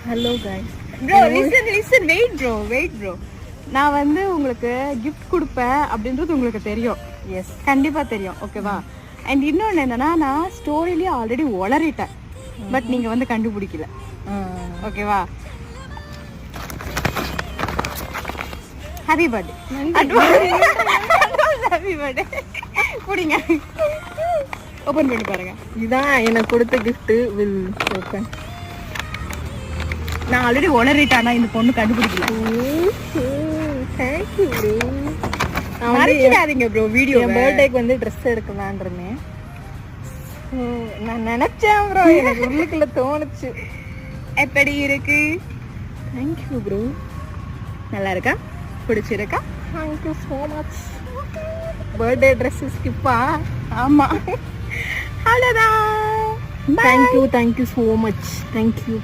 Hello guys. Bro listen wait bro. நான் வந்து உங்களுக்கு கிஃப்ட் கொடுப்பேன் அப்படின்றது உங்களுக்கு தெரியும். எஸ், கண்டிப்பா தெரியும். ஓகேவா? அண்ட் இன்னொன்று என்னன்னா, நான் ஸ்டோரியிலேயே ஆல்ரெடி உளறிட்டேன். பட் நீங்க வந்து கண்டுபிடிக்கல. ஓகேவா? Happy birthday. Happy birthday. புடிங்க, ஓபன் பண்ணி பாருங்க. இதான் எனக்கு கொடுத்த gift. Will open. நான் ஆல்ரெடி உளறிட்டேன், இந்த பொண்ணு கண்டுபிடிக்கல. Thank you bro. மறந்துடாதீங்க ப்ரோ. வீடியோ என் பர்த்டேக்கு வந்து ட்ரெஸ் எடுக்கலான்றேன். நான் நினைச்சேன் ப்ரோ, எனக்கு உள்ளுக்குள்ள தோணுச்சு. எப்படி இருக்கு? Thank you bro. நல்லா இருக்கா? பிடிச்சிருக்கா? Thank you so much. Birthday dress ஸ்கிப்பா? ஆமா. அவ்வளோதான். Thank you so much. Thank you.